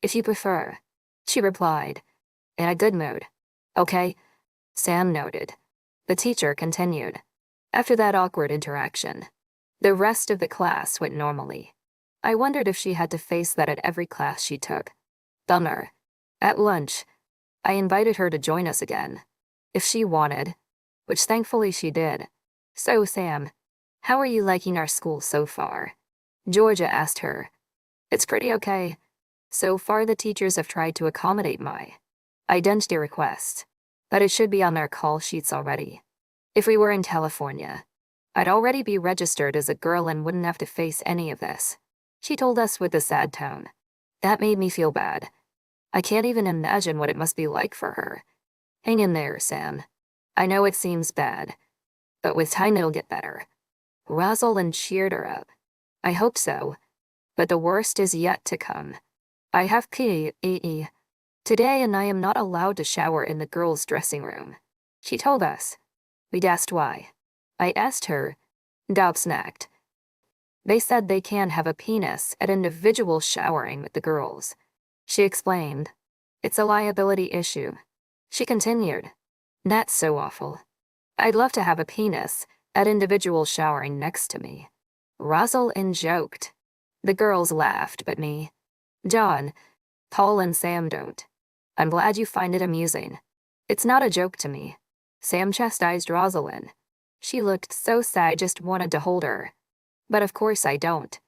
[SPEAKER 1] if you prefer. She replied, in a good mood. Okay, Sam noted. The teacher continued. After that awkward interaction, the rest of the class went normally. I wondered if she had to face that at every class she took. Bummer. At lunch, I invited her to join us again, if she wanted, which thankfully she did. So, Sam, how are you liking our school so far? Georgia asked her. It's pretty okay. So far the teachers have tried to accommodate my identity request, but it should be on their call sheets already. If we were in California, I'd already be registered as a girl and wouldn't have to face any of this. She told us with a sad tone. That made me feel bad. I can't even imagine what it must be like for her. Hang in there, Sam. I know it seems bad, but with time it'll get better. Rosalind cheered her up. I hope so, but the worst is yet to come. I have PE today and I am not allowed to shower in the girls' dressing room. She told us. We'd asked why. I asked her. Dob snacked. They said they can't have a penis at individual showering with the girls. She explained. It's a liability issue. She continued. That's so awful. I'd love to have a penis at individual showering next to me. Rosalind joked. The girls laughed, but me. John, Paul and Sam don't. I'm glad you find it amusing. It's not a joke to me. Sam chastised Rosalind. She looked so sad I just wanted to hold her. But of course I don't.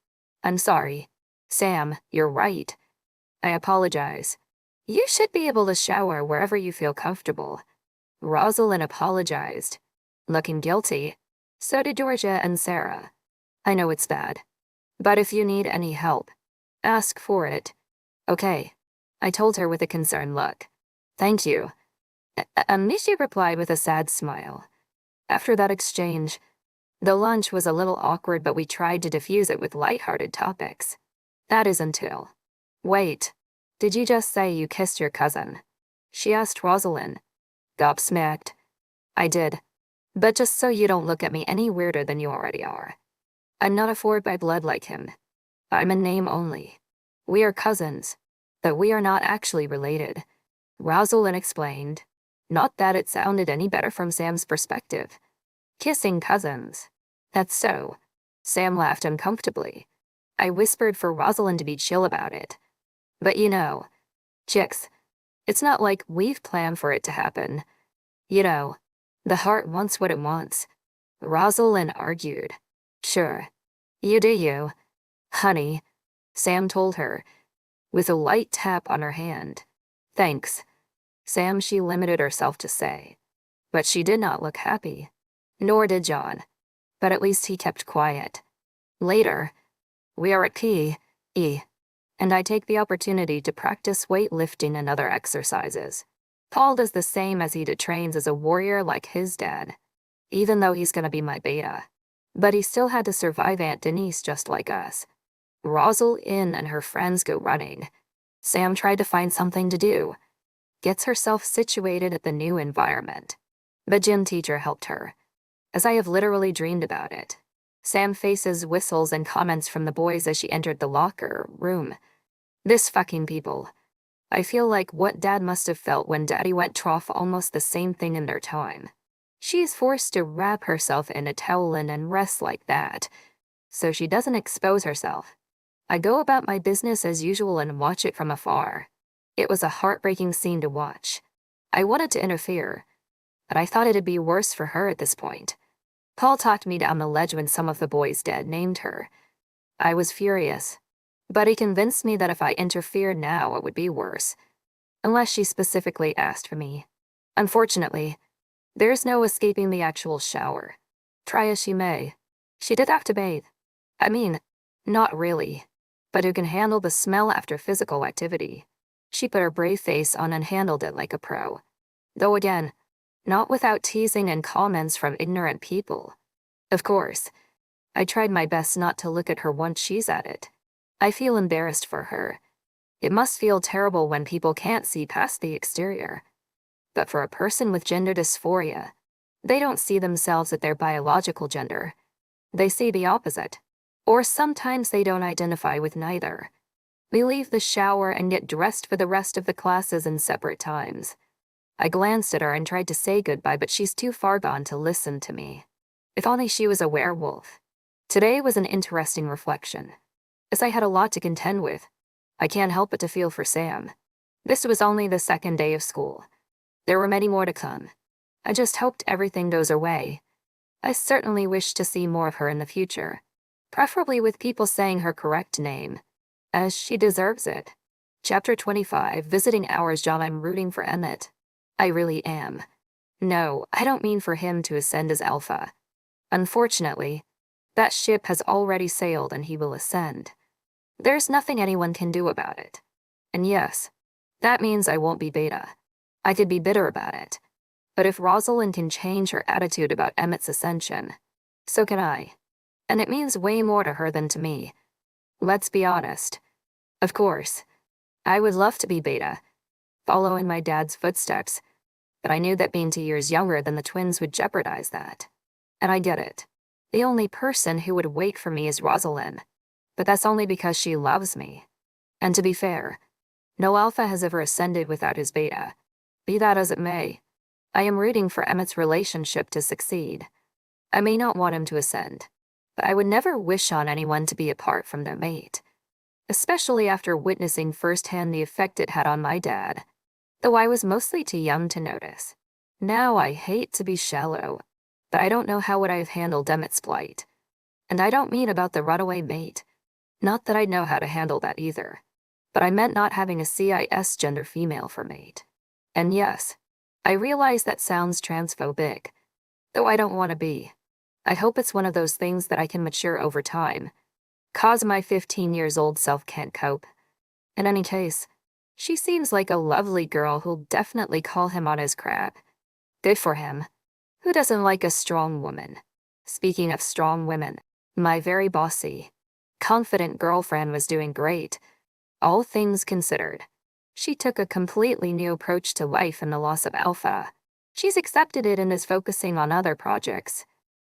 [SPEAKER 1] I'm sorry. Sam, you're right. I apologize. You should be able to shower wherever you feel comfortable. Rosalind apologized. Looking guilty. So did Georgia and Sarah. I know it's bad. But if you need any help, ask for it. Okay. I told her with a concerned look. Thank you. She replied with a sad smile. After that exchange, the lunch was a little awkward, but we tried to diffuse it with lighthearted topics. That is until. Wait, did you just say you kissed your cousin? She asked Rosalind. Gobsmacked. I did. But just so you don't look at me any weirder than you already are. I'm not a Ford by blood like him. I'm in name only. We are cousins, but we are not actually related. Rosalind explained. Not that it sounded any better from Sam's perspective. Kissing cousins. That's so. Sam laughed uncomfortably. I whispered for Rosalind to be chill about it. But you know, chicks, it's not like we've planned for it to happen. You know, the heart wants what it wants. Rosalind argued. Sure. You do you. Honey, Sam told her, with a light tap on her hand. Thanks. Sam, she limited herself to say. But she did not look happy. Nor did John. But at least he kept quiet. Later, we are at PE, and I take the opportunity to practice weightlifting and other exercises. Paul does the same as he trains as a warrior like his dad, even though he's gonna be my beta. But he still had to survive Aunt Denise just like us. Rosalind and her friends go running. Sam tried to find something to do. Gets herself situated at the new environment. The gym teacher helped her, as I have literally dreamed about it. Sam faces whistles and comments from the boys as she entered the locker room. This fucking people. I feel like what Dad must have felt when Daddy went trough, almost the same thing in their time. She's forced to wrap herself in a towel and rest like that, so she doesn't expose herself. I go about my business as usual and watch it from afar. It was a heartbreaking scene to watch. I wanted to interfere, but I thought it'd be worse for her at this point. Paul talked me down the ledge when some of the boys' dad named her. I was furious, but he convinced me that if I interfered now, it would be worse, unless she specifically asked for me. Unfortunately, there's no escaping the actual shower. Try as she may. She did have to bathe. I mean, not really, but who can handle the smell after physical activity? She put her brave face on and handled it like a pro. Though again, not without teasing and comments from ignorant people. Of course, I tried my best not to look at her once she's at it. I feel embarrassed for her. It must feel terrible when people can't see past the exterior. But for a person with gender dysphoria, they don't see themselves at their biological gender. They see the opposite. Or sometimes they don't identify with neither. We leave the shower and get dressed for the rest of the classes in separate times. I glanced at her and tried to say goodbye, but she's too far gone to listen to me. If only she was a werewolf. Today was an interesting reflection. As I had a lot to contend with, I can't help but to feel for Sam. This was only the second day of school. There were many more to come. I just hoped everything goes her way. I certainly wish to see more of her in the future, preferably with people saying her correct name, as she deserves it. Chapter 25, Visiting Hours. Job. I'm rooting for Emmett. I really am. No, I don't mean for him to ascend as alpha. Unfortunately, that ship has already sailed and he will ascend. There's nothing anyone can do about it. And yes, that means I won't be Beta. I could be bitter about it. But if Rosalind can change her attitude about Emmett's ascension, so can I. And it means way more to her than to me. Let's be honest. Of course, I would love to be Beta, follow in my dad's footsteps, but I knew that being 2 years younger than the twins would jeopardize that. And I get it. The only person who would wait for me is Rosalind, but that's only because she loves me. And to be fair, no alpha has ever ascended without his beta. Be that as it may, I am rooting for Emmett's relationship to succeed. I may not want him to ascend, but I would never wish on anyone to be apart from their mate, especially after witnessing firsthand the effect it had on my dad, though I was mostly too young to notice. Now I hate to be shallow, but I don't know how would I have handled Emmett's plight. And I don't mean about the runaway mate. Not that I'd know how to handle that either, but I meant not having a cis gender female for mate. And yes, I realize that sounds transphobic, though I don't want to be. I hope it's one of those things that I can mature over time, cause my 15 years old self can't cope. In any case, she seems like a lovely girl who'll definitely call him on his crap. Good for him. Who doesn't like a strong woman? Speaking of strong women, my very bossy, confident girlfriend was doing great, all things considered. She took a completely new approach to life in the loss of Alpha. She's accepted it and is focusing on other projects,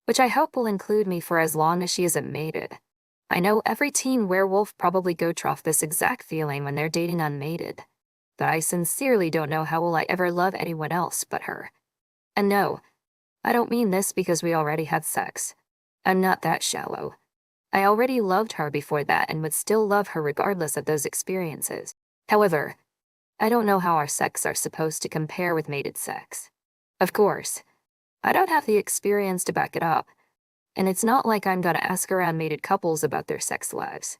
[SPEAKER 1] which I hope will include me for as long as she isn't mated. I know every teen werewolf probably go trough this exact feeling when they're dating Unmated, but I sincerely don't know how will I ever love anyone else but her. And no, I don't mean this because we already had sex. I'm not that shallow. I already loved her before that and would still love her regardless of those experiences. However, I don't know how our sex are supposed to compare with mated sex. Of course, I don't have the experience to back it up, and it's not like I'm gonna ask around mated couples about their sex lives.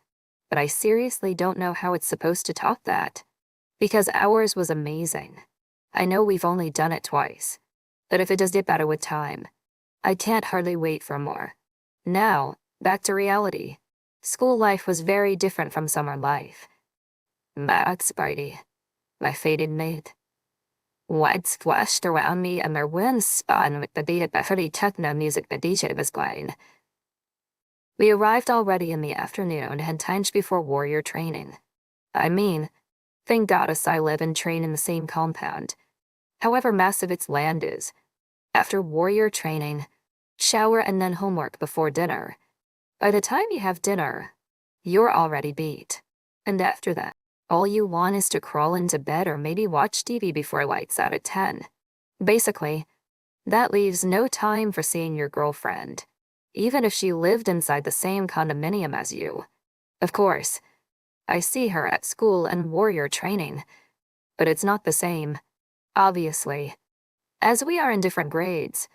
[SPEAKER 1] But I seriously don't know how it's supposed to top that, because ours was amazing. I know we've only done it twice, but if it does get better with time, I can't hardly wait for more. Now, back to reality. School life was very different from summer life. Max Spidey, my fated mate. Lights flashed around me and their wind spun with the beat of the heavy techno music the DJ was playing. We arrived already in the afternoon and times before warrior training. I mean, thank goddess I live and train in the same compound, however massive its land is. After warrior training, shower and then homework before dinner. By the time you have dinner, you're already beat. And after that, all you want is to crawl into bed or maybe watch TV before lights out at 10. Basically, that leaves no time for seeing your girlfriend, even if she lived inside the same condominium as you. Of course, I see her at school and warrior training, but it's not the same, obviously. As we are in different grades,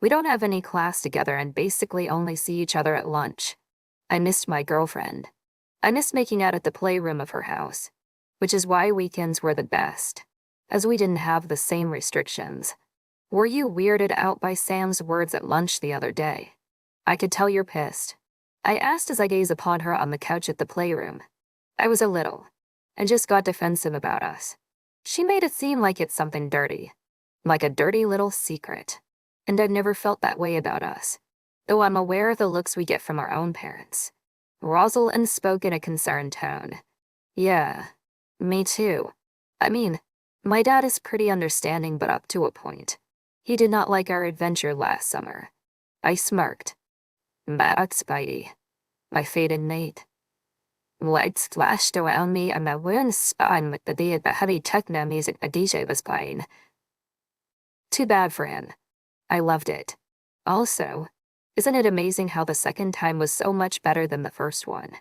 [SPEAKER 1] we don't have any class together and basically only see each other at lunch. I missed my girlfriend. I missed making out at the playroom of her house, which is why weekends were the best, as we didn't have the same restrictions. Were you weirded out by Sam's words at lunch the other day? I could tell you're pissed. I asked as I gazed upon her on the couch at the playroom. I was a little, and just got defensive about us. She made it seem like it's something dirty, like a dirty little secret. And I've never felt that way about us, though I'm aware of the looks we get from our own parents. Rosalind spoke in a concerned tone. Yeah, me too. I mean, my dad is pretty understanding but up to a point. He did not like our adventure last summer. I smirked. Max Spidey, my fated mate. Lights flashed around me and my wind spun with the beat of the heavy techno music the DJ was playing. Too bad for him. I loved it. Also, isn't it amazing how the second time was so much better than the first one?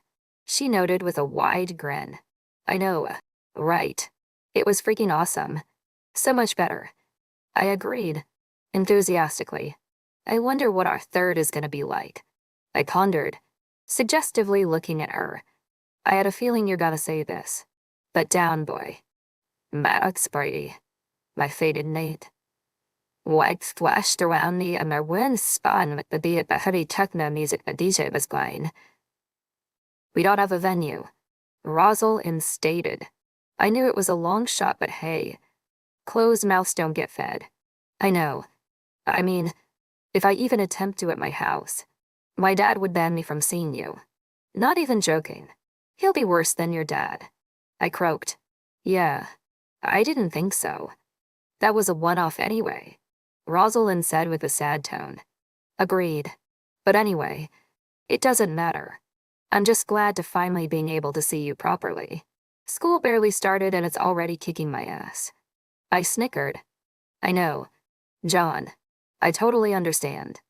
[SPEAKER 1] She noted with a wide grin. I know, right. It was freaking awesome. So much better. I agreed, enthusiastically. I wonder what our third is gonna be like. I pondered, suggestively looking at her. I had a feeling you're gonna say this. But down, boy. Max Brady, my fated mate. Lights flashed around me and my wind spun with the beat of the heavy techno music the DJ was playing. We don't have a venue, Rosal instated. I knew it was a long shot, but hey, closed mouths don't get fed. I know. I mean, if I even attempt to at my house, my dad would ban me from seeing you. Not even joking. He'll be worse than your dad. I croaked. Yeah, I didn't think so. That was a one-off anyway, Rosalind said with a sad tone. Agreed. But anyway, it doesn't matter. I'm just glad to finally being able to see you properly. School barely started and it's already kicking my ass. I snickered. I know. John, I totally understand.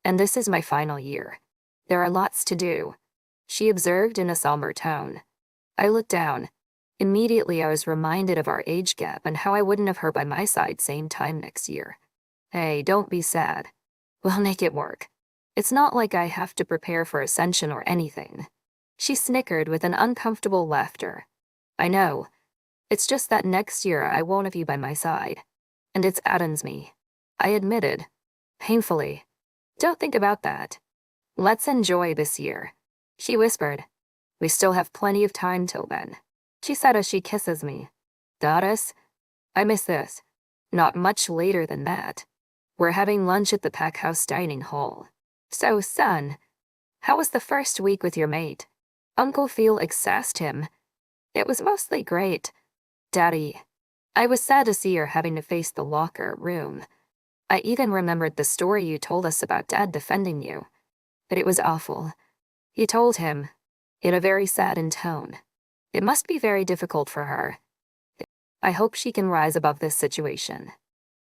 [SPEAKER 1] And this is my final year. There are lots to do, she observed in a somber tone. I looked down. Immediately I was reminded of our age gap and how I wouldn't have her by my side same time next year. Hey, don't be sad. We'll make it work. It's not like I have to prepare for ascension or anything. She snickered with an uncomfortable laughter. I know. It's just that next year I won't have you by my side. And it saddens me. I admitted. Painfully. Don't think about that. Let's enjoy this year, she whispered. We still have plenty of time till then, she said as she kisses me. Goddess, I miss this. Not much later than that. We're having lunch at the pack house dining hall. So, son, how was the first week with your mate? Uncle Felix asked him. It was mostly great. Daddy, I was sad to see her having to face the locker room. I even remembered the story you told us about Dad defending you. But it was awful. He told him, in a very saddened tone. It must be very difficult for her. I hope she can rise above this situation.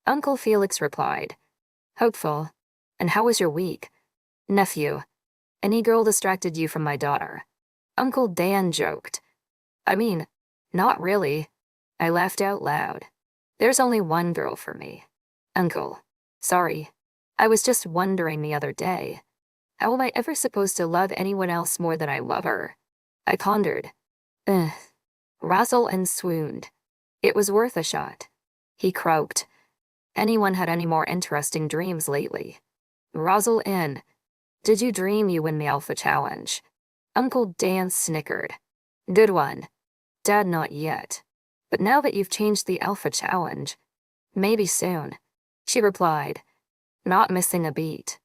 [SPEAKER 1] Uncle Felix replied. Hopeful. And how was your week? Nephew. Any girl distracted you from my daughter? Uncle Dan joked. I mean, not really. I laughed out loud. There's only one girl for me. Uncle. Sorry. I was just wondering the other day. How am I ever supposed to love anyone else more than I love her? I pondered. Razzle and swooned. It was worth a shot. He croaked. Anyone had any more interesting dreams lately? Razzle in. Did you dream you win the Alpha Challenge? Uncle Dan snickered. Good one. Dad, not yet. But now that you've changed the Alpha Challenge, maybe soon, she replied, not missing a beat.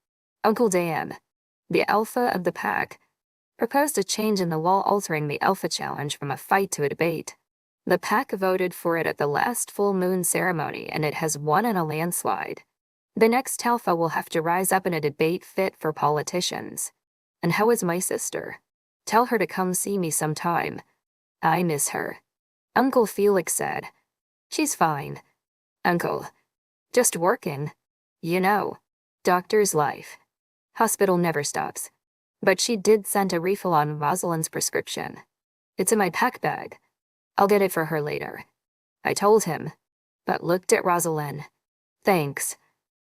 [SPEAKER 1] Uncle Dan, the Alpha of the pack, proposed a change in the law altering the Alpha Challenge from a fight to a debate. The pack voted for it at the last full moon ceremony and it has won in a landslide. The next Alpha will have to rise up in a debate fit for politicians. And how is my sister? Tell her to come see me sometime. I miss her. Uncle Felix said. She's fine. Uncle. Just working. You know. Doctor's life. Hospital never stops. But she did send a refill on Rosalind's prescription. It's in my pack bag. I'll get it for her later. I told him, but looked at Rosalind. Thanks.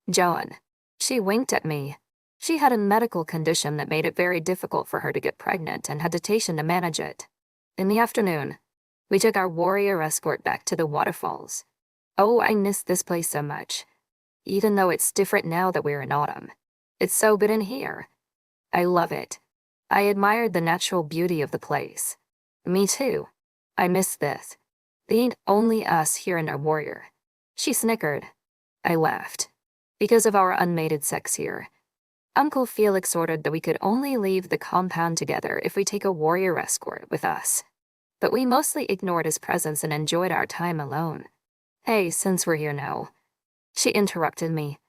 [SPEAKER 1] John. She winked at me. She had a medical condition that made it very difficult for her to get pregnant and hesitation to manage it. In the afternoon, we took our warrior escort back to the waterfalls. Oh, I miss this place so much. Even though it's different now that we're in autumn. It's so good in here. I love it. I admired the natural beauty of the place. Me too. I miss this. Being only us here in our warrior. She snickered. I laughed. Because of our unmated sex here. Uncle Felix ordered that we could only leave the compound together if we take a warrior escort with us. But we mostly ignored his presence and enjoyed our time alone. Hey, since we're here now. She interrupted me,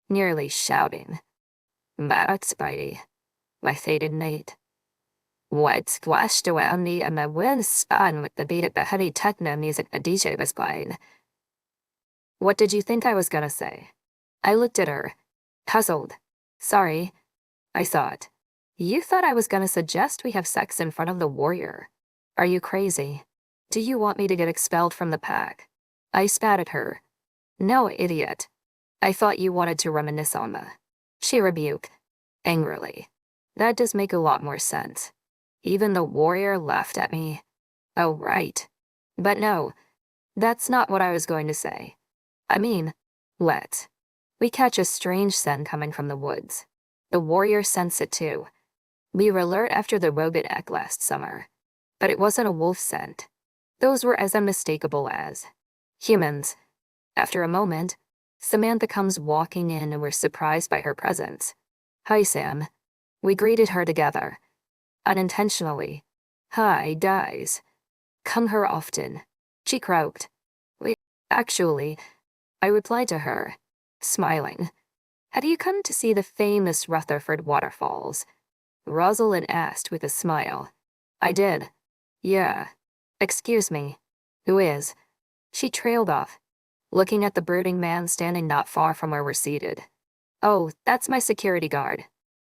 [SPEAKER 1] nearly shouting. That's Spidey. My faded mate. What splashed around me and my wind spun with the beat of the heavy techno music the DJ was playing. What did you think I was gonna say? I looked at her, puzzled. Sorry. I thought. You thought I was gonna suggest we have sex in front of the warrior. Are you crazy? Do you want me to get expelled from the pack? I spat at her. No, idiot. I thought you wanted to reminisce on the... She rebuked, angrily. That does make a lot more sense. Even the warrior laughed at me. Oh, right. But no, that's not what I was going to say. I mean, let's. We catch a strange scent coming from the woods. The warrior sense it too. We were alert after the robot egg last summer. But it wasn't a wolf scent. Those were as unmistakable as humans. After a moment, Samantha comes walking in and we're surprised by her presence. Hi, Sam. We greeted her together. Unintentionally. Hi, guys. Come here often. She croaked. Actually, I replied to her, smiling. Have you come to see the famous Rutherford waterfalls? Rosalind asked with a smile. I did. Yeah. Excuse me. Who is? She trailed off, looking at the brooding man standing not far from where we're seated. Oh, that's my security guard.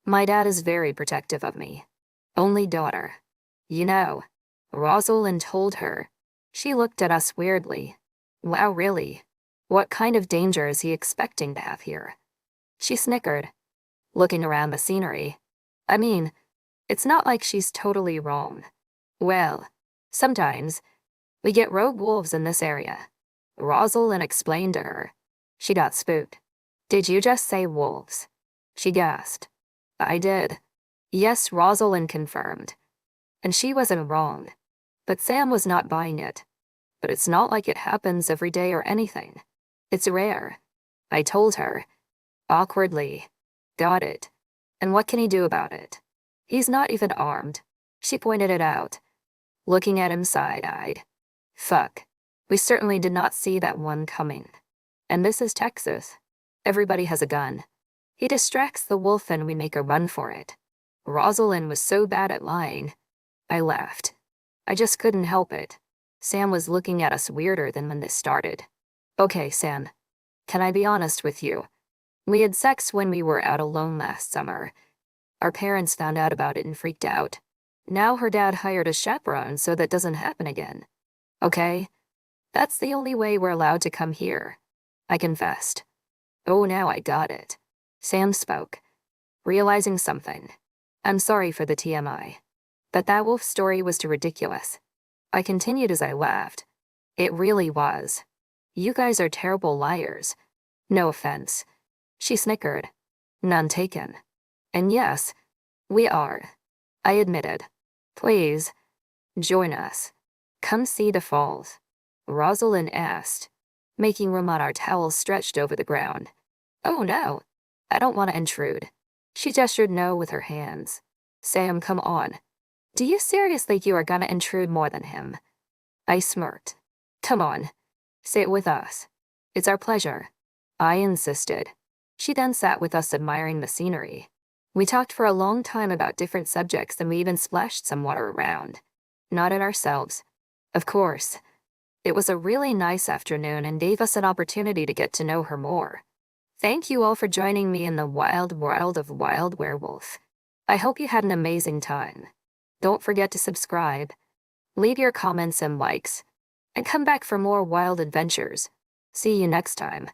[SPEAKER 1] My dad is very protective of me. Only daughter. You know, Rosalind told her. She looked at us weirdly. Wow, really? What kind of danger is he expecting to have here? She snickered, looking around the scenery. I mean, it's not like she's totally wrong. Well, sometimes we get rogue wolves in this area. Rosalind explained to her. She got spooked. Did you just say wolves? She gasped. I did. Yes, Rosalind confirmed. And she wasn't wrong. But Sam was not buying it. But it's not like it happens every day or anything. It's rare. I told her. Awkwardly. Got it. And what can he do about it? He's not even armed. She pointed it out, looking at him side-eyed. Fuck. We certainly did not see that one coming. And this is Texas. Everybody has a gun. He distracts the wolf and we make a run for it. Rosalind was so bad at lying. I laughed. I just couldn't help it. Sam was looking at us weirder than when this started. Okay, Sam. Can I be honest with you? We had sex when we were out alone last summer. Our parents found out about it and freaked out. Now her dad hired a chaperone so that doesn't happen again. Okay? That's the only way we're allowed to come here. I confessed. Oh, now I got it. Sam spoke, realizing something. I'm sorry for the TMI. But that wolf story was too ridiculous. I continued as I laughed. It really was. You guys are terrible liars. No offense. She snickered. None taken. And yes, we are. I admitted. Please, join us. Come see the falls. Rosalind asked, making room on our towels stretched over the ground. Oh no, I don't want to intrude. She gestured no with her hands. Sam, come on. Do you seriously think you are gonna intrude more than him? I smirked. Come on, sit with us. It's our pleasure. I insisted. She then sat with us admiring the scenery. We talked for a long time about different subjects and we even splashed some water around. Not at ourselves. Of course. It was a really nice afternoon and gave us an opportunity to get to know her more. Thank you all for joining me in the wild world of Wild Werewolf. I hope you had an amazing time. Don't forget to subscribe, leave your comments and likes, and come back for more wild adventures. See you next time.